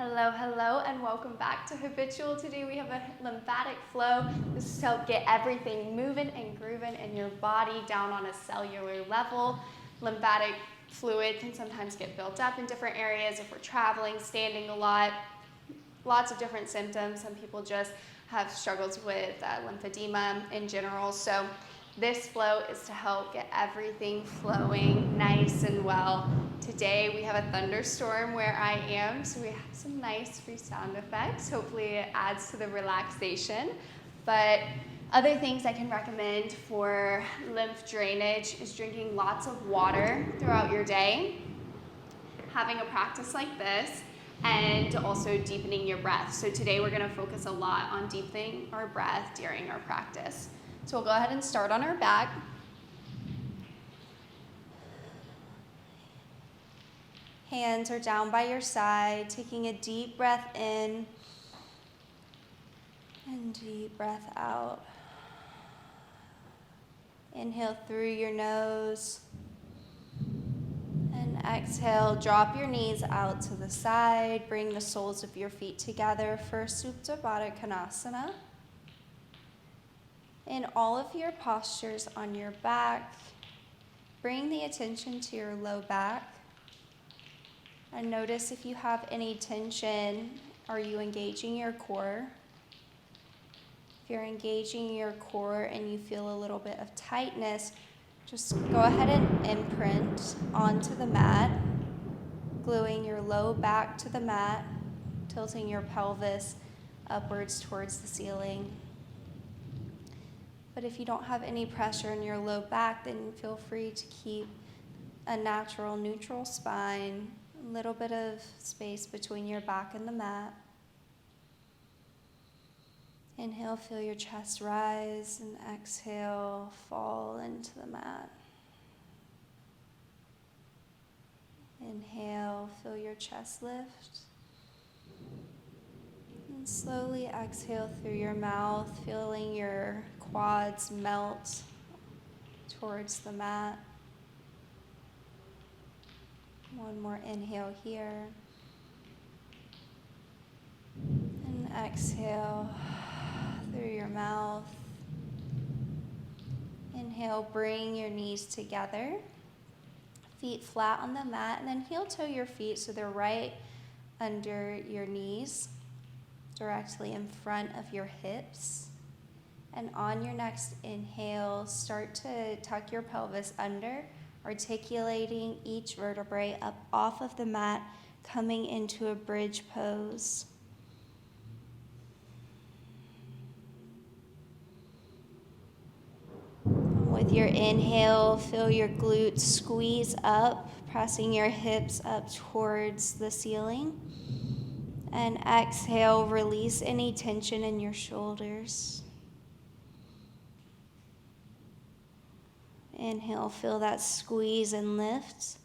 Hello, hello, and welcome back to Habitual. Today we have a lymphatic flow. This is to help get everything moving and grooving in your body down on a cellular level. Lymphatic fluid can sometimes get built up in different areas if we're traveling, standing a lot. Lots of different symptoms. Some people just have struggles with lymphedema in general. So this flow is to help get everything flowing nice and well. Today we have a thunderstorm where I am, so we have some nice free sound effects. Hopefully it adds to the relaxation. But other things I can recommend for lymph drainage is drinking lots of water throughout your day, having a practice like this, and also deepening your breath. So today we're going to focus a lot on deepening our breath during our practice. So we'll go ahead and start on our back. Hands are down by your side, taking a deep breath in and deep breath out. Inhale through your nose and exhale, drop your knees out to the side, bring the soles of your feet together for Supta Baddha Konasana. In all of your postures on your back, bring the attention to your low back. And notice if you have any tension, are you engaging your core? If you're engaging your core and you feel a little bit of tightness, just go ahead and imprint onto the mat, gluing your low back to the mat, tilting your pelvis upwards towards the ceiling. But if you don't have any pressure in your low back, then feel free to keep a natural neutral spine, a little bit of space between your back and the mat. Inhale, feel your chest rise, and exhale, fall into the mat. Inhale, feel your chest lift. And slowly exhale through your mouth, feeling your quads melt towards the mat. One more inhale here. And exhale through your mouth. Inhale, bring your knees together. Feet flat on the mat, and then heel toe your feet so they're right under your knees, directly in front of your hips. And on your next inhale, start to tuck your pelvis under, articulating each vertebrae up off of the mat, coming into a bridge pose. With your inhale, feel your glutes squeeze up, pressing your hips up towards the ceiling. And exhale, release any tension in your shoulders. Inhale, feel that squeeze and lift.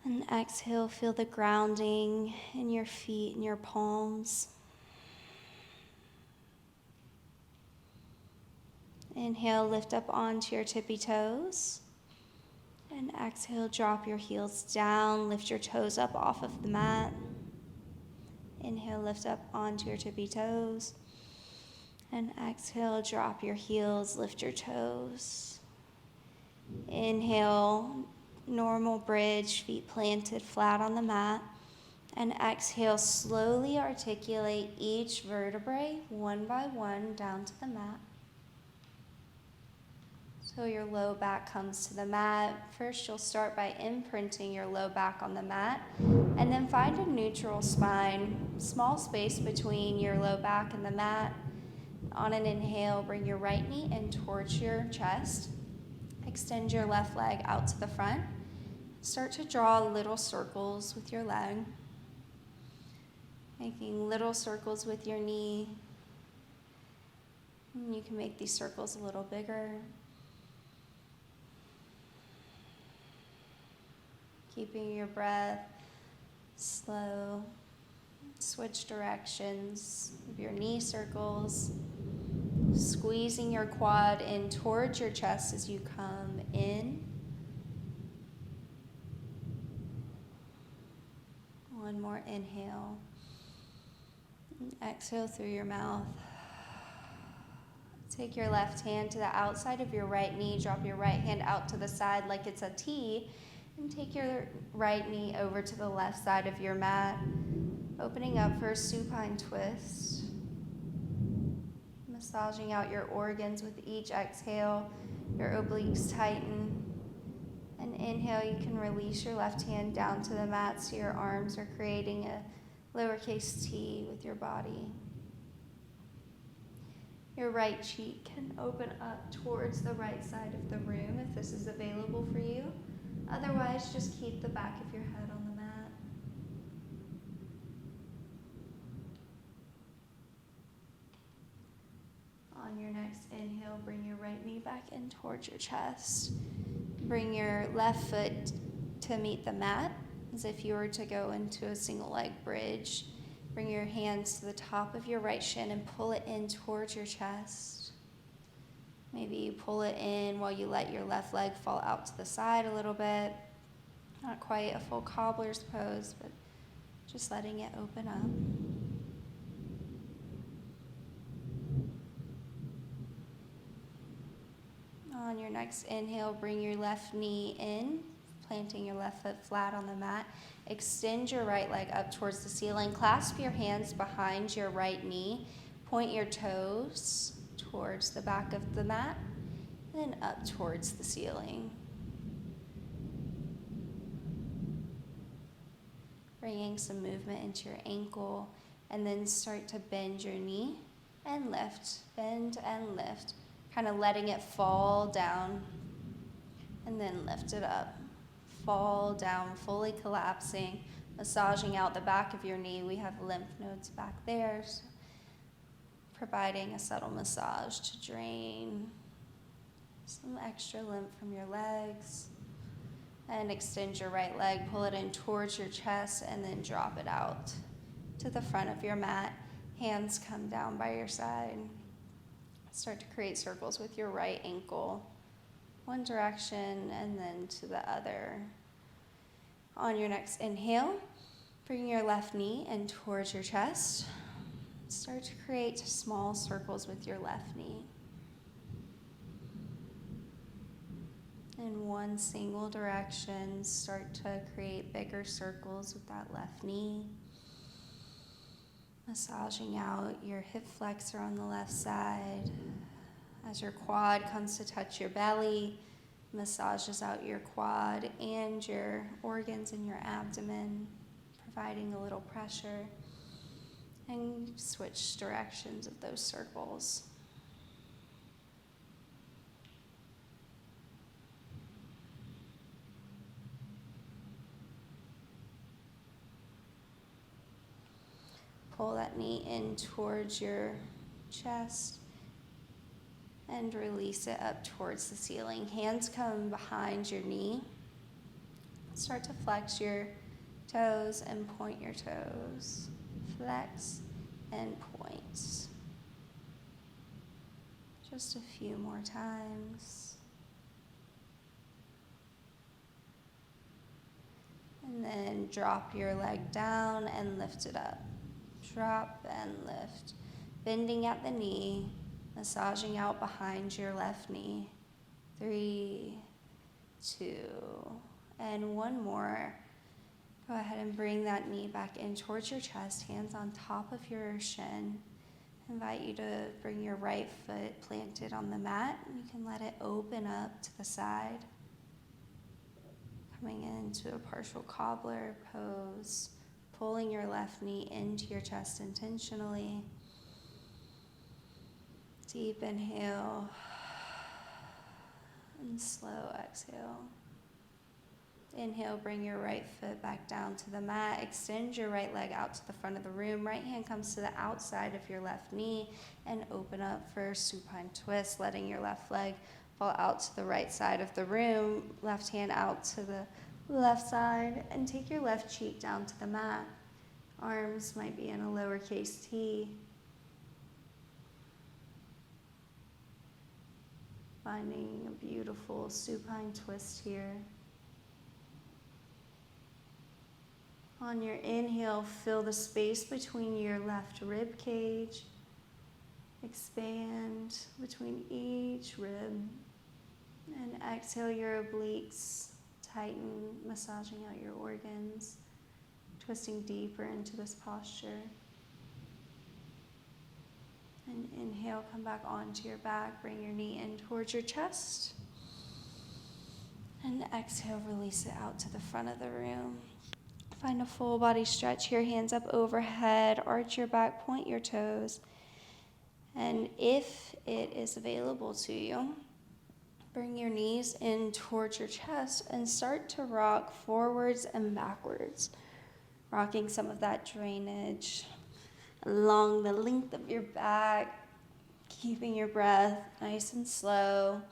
And exhale, feel the grounding in your feet and your palms. Inhale, lift up onto your tippy toes. And exhale, drop your heels down, lift your toes up off of the mat. Inhale, lift up onto your tippy toes. And exhale, drop your heels, lift your toes. Inhale, normal bridge, feet planted flat on the mat. And exhale, slowly articulate each vertebrae one by one down to the mat. So your low back comes to the mat. First, you'll start by imprinting your low back on the mat, and then find a neutral spine, small space between your low back and the mat. On an inhale, bring your right knee in towards your chest. Extend your left leg out to the front. Start to draw little circles with your leg, making little circles with your knee. And you can make these circles a little bigger. Keeping your breath slow. Switch directions of your knee circles. Squeezing your quad in towards your chest as you come in. One more inhale. And exhale through your mouth. Take your left hand to the outside of your right knee. Drop your right hand out to the side like it's a T. And take your right knee over to the left side of your mat. Opening up for a supine twist. Massaging out your organs with each exhale. Your obliques tighten. And inhale, you can release your left hand down to the mat so your arms are creating a lowercase T with your body. Your right cheek can open up towards the right side of the room if this is available for you. Otherwise, just keep the back of your head on the mat. On your next inhale, bring your right knee back in towards your chest. Bring your left foot to meet the mat as if you were to go into a single leg bridge. Bring your hands to the top of your right shin and pull it in towards your chest. Maybe you pull it in while you let your left leg fall out to the side a little bit. Not quite a full cobbler's pose, but just letting it open up. On your next inhale, bring your left knee in, planting your left foot flat on the mat. Extend your right leg up towards the ceiling. Clasp your hands behind your right knee. Point your toes towards the back of the mat, and then up towards the ceiling. Bringing some movement into your ankle, and then start to bend your knee and lift. Bend and lift. Kind of letting it fall down, and then lift it up. Fall down, fully collapsing, massaging out the back of your knee. We have lymph nodes back there, so providing a subtle massage to drain some extra lymph from your legs. And extend your right leg, pull it in towards your chest, and then drop it out to the front of your mat. Hands come down by your side. Start to create circles with your right ankle. One direction and then to the other. On your next inhale, bring your left knee in towards your chest. Start to create small circles with your left knee. In one single direction, start to create bigger circles with that left knee. Massaging out your hip flexor on the left side. As your quad comes to touch your belly, massages out your quad and your organs in your abdomen, providing a little pressure, and switch directions of those circles. Pull that knee in towards your chest and release it up towards the ceiling. Hands come behind your knee. Start to flex your toes and point your toes. Flex and point. Just a few more times. And then drop your leg down and lift it up. Drop and lift. Bending at the knee, massaging out behind your left knee. 3, 2, and one more. Go ahead and bring that knee back in towards your chest, hands on top of your shin. Invite you to bring your right foot planted on the mat. You can let it open up to the side. Coming into a partial cobbler pose. Pulling your left knee into your chest intentionally. Deep inhale and slow exhale. Inhale, bring your right foot back down to the mat. Extend your right leg out to the front of the room. Right hand comes to the outside of your left knee and open up for a supine twist, letting your left leg fall out to the right side of the room. Left hand out to the left side, and take your left cheek down to the mat. Arms might be in a lowercase T. Finding a beautiful supine twist here. On your inhale, fill the space between your left rib cage. Expand between each rib. And exhale your obliques, tighten, massaging out your organs, twisting deeper into this posture. And inhale, come back onto your back, bring your knee in towards your chest. And exhale, release it out to the front of the room. Find a full body stretch here, hands up overhead, arch your back, point your toes. And if it is available to you, bring your knees in towards your chest and start to rock forwards and backwards, rocking some of that drainage along the length of your back, keeping your breath nice and slow.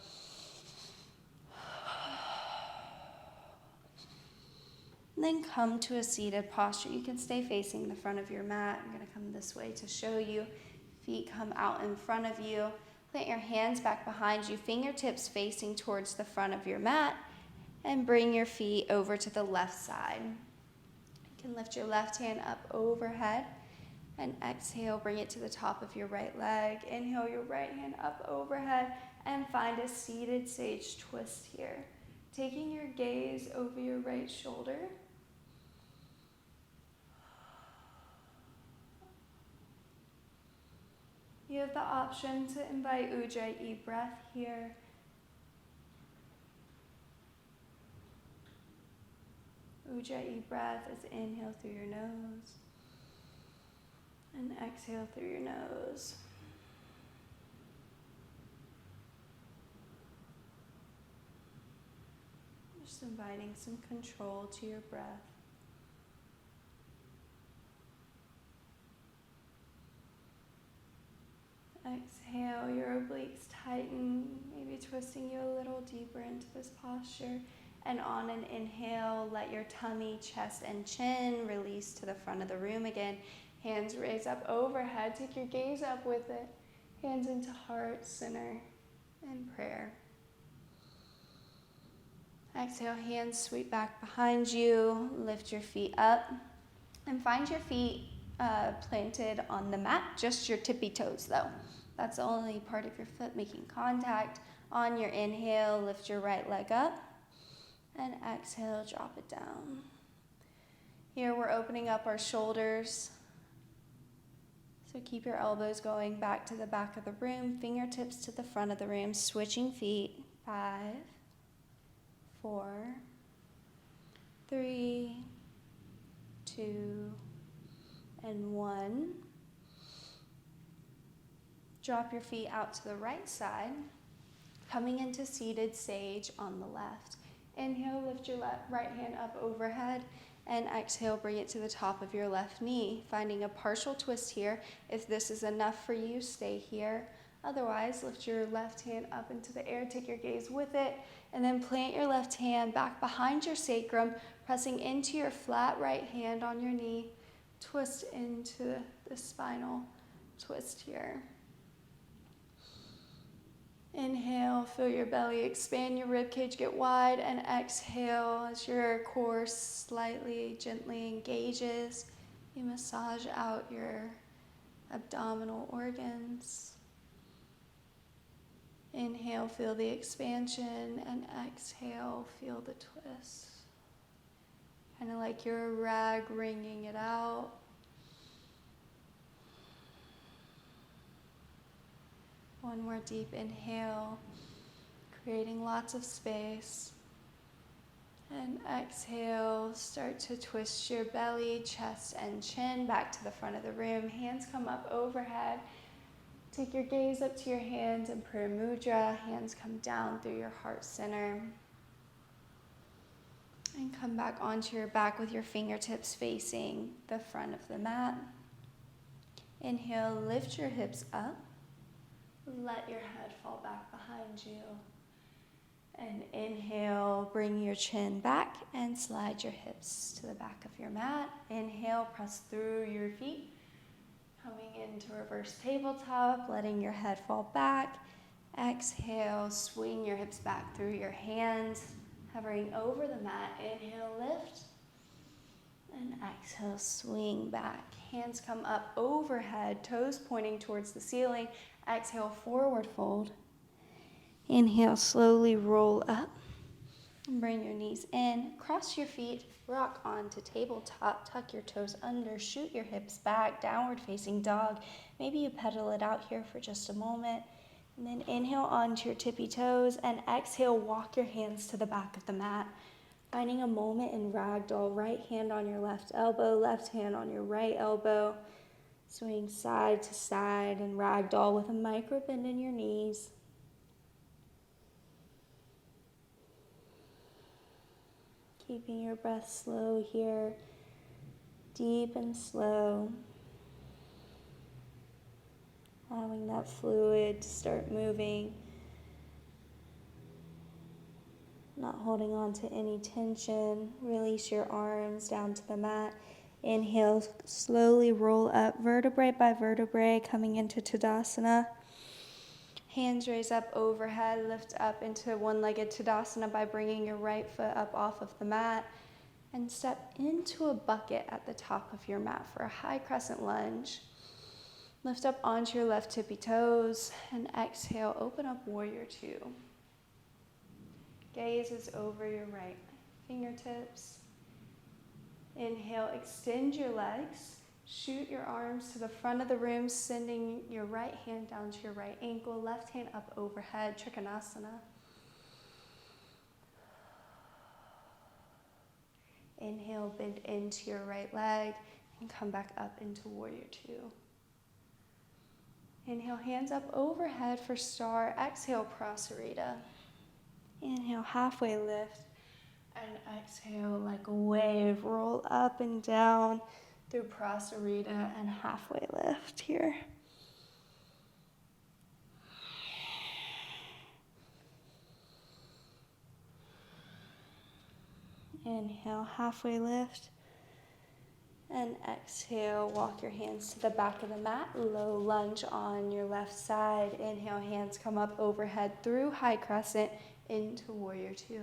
And then come to a seated posture. You can stay facing the front of your mat. I'm going to come this way to show you. Feet come out in front of you. Plant your hands back behind you, fingertips facing towards the front of your mat, and bring your feet over to the left side. You can lift your left hand up overhead, and exhale, bring it to the top of your right leg. Inhale your right hand up overhead, and find a seated sage twist here. Taking your gaze over your right shoulder. You have the option to invite Ujjayi breath here. Ujjayi breath is inhale through your nose and exhale through your nose. Just inviting some control to your breath. Exhale, your obliques tighten, maybe twisting you a little deeper into this posture. And on an inhale, let your tummy, chest, and chin release to the front of the room again. Hands raise up overhead. Take your gaze up with it. Hands into heart, center, and prayer. Exhale, hands sweep back behind you. Lift your feet up. And find your feet planted on the mat, just your tippy toes though. That's the only part of your foot making contact. On your inhale, lift your right leg up, and exhale, drop it down. Here we're opening up our shoulders. So keep your elbows going back to the back of the room, fingertips to the front of the room, switching feet. 5, 4, 3, 2, and 1. Drop your feet out to the right side, coming into seated sage on the left. Inhale, lift your right hand up overhead, and exhale, bring it to the top of your left knee, finding a partial twist here. If this is enough for you, stay here. Otherwise, lift your left hand up into the air, take your gaze with it, and then plant your left hand back behind your sacrum, pressing into your flat right hand on your knee. Twist into the spinal twist here. Inhale, fill your belly, expand your ribcage, get wide, and exhale as your core slightly, gently engages. You massage out your abdominal organs. Inhale, feel the expansion, and exhale, feel the twist. Kind of like you're a rag wringing it out. One more deep inhale, creating lots of space. And exhale, start to twist your belly, chest, and chin back to the front of the room. Hands come up overhead. Take your gaze up to your hands in prayer mudra. Hands come down through your heart center. And come back onto your back with your fingertips facing the front of the mat. Inhale, lift your hips up. Let your head fall back behind you. And inhale, bring your chin back and slide your hips to the back of your mat. Inhale, press through your feet. Coming into reverse tabletop, letting your head fall back. Exhale, swing your hips back through your hands, hovering over the mat. Inhale, lift. And exhale, swing back. Hands come up overhead, toes pointing towards the ceiling. Exhale, forward fold. Inhale, slowly roll up. Bring your knees in, cross your feet, rock onto tabletop, tuck your toes under, shoot your hips back, downward facing dog. Maybe you pedal it out here for just a moment. And then inhale onto your tippy toes and exhale, walk your hands to the back of the mat. Finding a moment in ragdoll, right hand on your left elbow, left hand on your right elbow. Swing side to side in ragdoll with a micro bend in your knees. Keeping your breath slow here, deep and slow. Allowing that fluid to start moving. Not holding on to any tension. Release your arms down to the mat. Inhale, slowly roll up vertebrae by vertebrae, coming into Tadasana. Hands raise up overhead, lift up into one-legged Tadasana by bringing your right foot up off of the mat. And step into a bucket at the top of your mat for a high crescent lunge. Lift up onto your left tippy toes and exhale, open up warrior two. Gaze is over your right fingertips. Inhale, extend your legs. Shoot your arms to the front of the room, sending your right hand down to your right ankle, left hand up overhead, Trikonasana. Inhale, bend into your right leg and come back up into warrior two. Inhale, hands up overhead for star. Exhale, Prasarita. Inhale, halfway lift. And exhale, like a wave, roll up and down through Prasarita and halfway lift here. Inhale, halfway lift. And exhale, walk your hands to the back of the mat, low lunge on your left side. Inhale, hands come up overhead through high crescent into warrior two.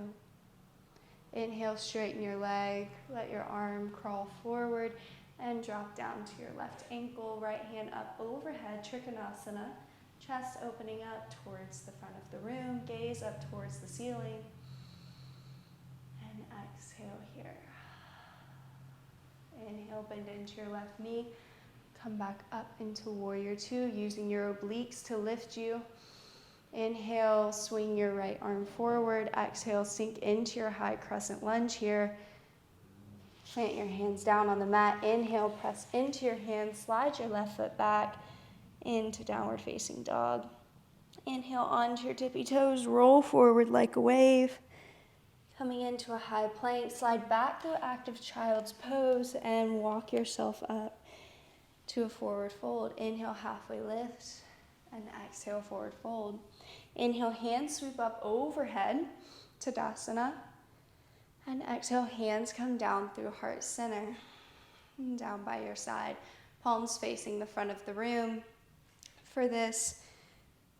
Inhale, straighten your leg, let your arm crawl forward and drop down to your left ankle, right hand up overhead, Trikonasana, chest opening up towards the front of the room, gaze up towards the ceiling, and exhale here. Inhale, bend into your left knee, come back up into warrior two, using your obliques to lift you. Inhale, swing your right arm forward. Exhale, sink into your high crescent lunge here. Plant your hands down on the mat. Inhale, press into your hands. Slide your left foot back into downward facing dog. Inhale, onto your tippy toes. Roll forward like a wave. Coming into a high plank. Slide back to active child's pose and walk yourself up to a forward fold. Inhale, halfway lift. And exhale, forward fold. Inhale, hands sweep up overhead, Tadasana. And exhale, hands come down through heart center. And down by your side, palms facing the front of the room. For this,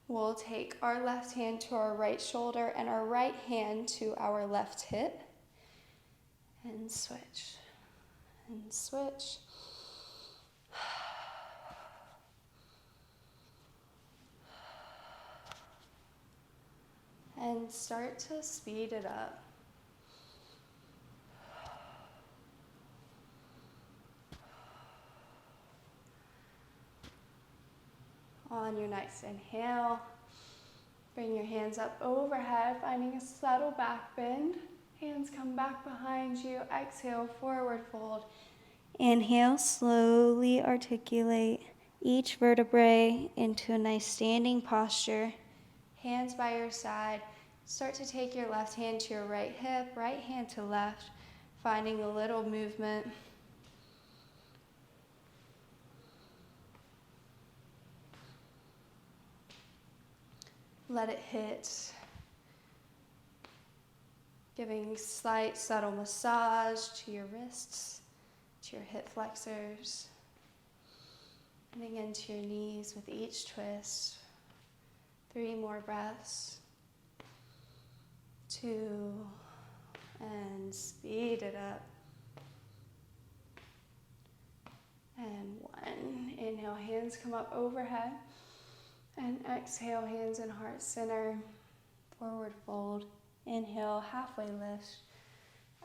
we'll take our left hand to our right shoulder and our right hand to our left hip. And switch. And switch. And start to speed it up. On your next inhale, bring your hands up overhead, finding a subtle back bend. Hands come back behind you. Exhale, forward fold. Inhale, slowly articulate each vertebrae into a nice standing posture. Hands by your side. Start to take your left hand to your right hip, right hand to left, finding a little movement. Let it hit. Giving slight, subtle massage to your wrists, to your hip flexors. Getting into your knees with each twist. 3 more breaths. 2, and speed it up. Inhale, hands come up overhead. And exhale, hands in heart center, forward fold. Inhale, halfway lift.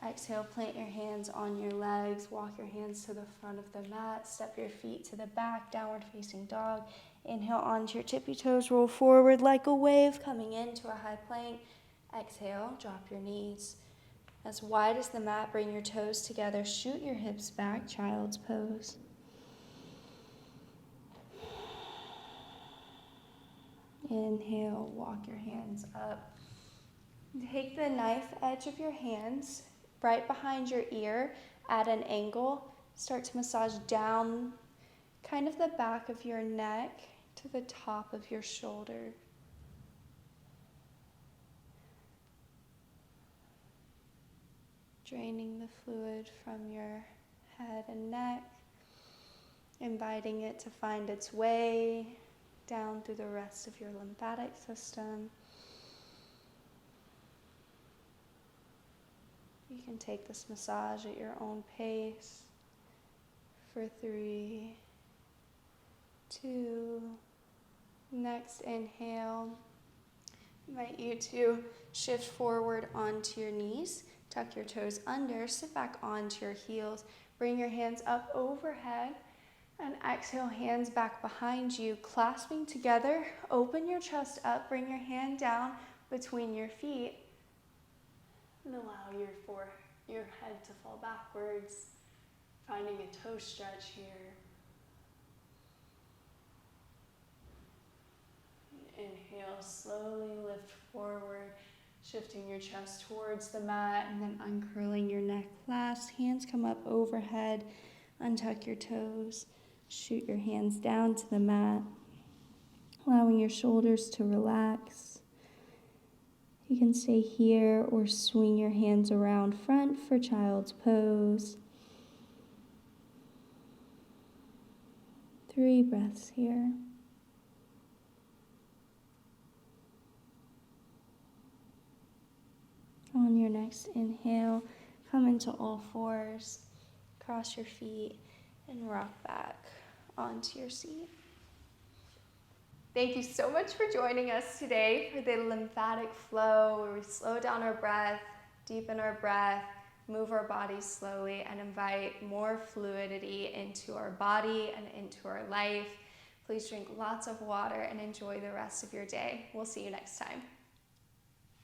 Exhale, plant your hands on your legs, walk your hands to the front of the mat, step your feet to the back, downward facing dog. Inhale onto your tippy toes, roll forward like a wave, coming into a high plank. Exhale, drop your knees as wide as the mat, bring your toes together, shoot your hips back, child's pose. Inhale, walk your hands up. Take the knife edge of your hands right behind your ear at an angle. Start to massage down kind of the back of your neck to the top of your shoulder. Draining the fluid from your head and neck, inviting it to find its way down through the rest of your lymphatic system. You can take this massage at your own pace for 3, 2. Next inhale, invite you to shift forward onto your knees, tuck your toes under, sit back onto your heels, bring your hands up overhead, and exhale, hands back behind you, clasping together. Open your chest up, bring your hand down between your feet, and allow your head to fall backwards, finding a toe stretch here. Inhale, slowly lift forward, shifting your chest towards the mat, and then uncurling your neck last. Hands come up overhead, untuck your toes. Shoot your hands down to the mat, allowing your shoulders to relax. You can stay here or swing your hands around front for child's pose. 3 breaths here. On your next inhale, come into all fours, cross your feet, and rock back onto your seat. Thank you so much for joining us today for the lymphatic flow, where we slow down our breath, deepen our breath, move our bodies slowly, and invite more fluidity into our body and into our life. Please drink lots of water and enjoy the rest of your day. We'll see you next time.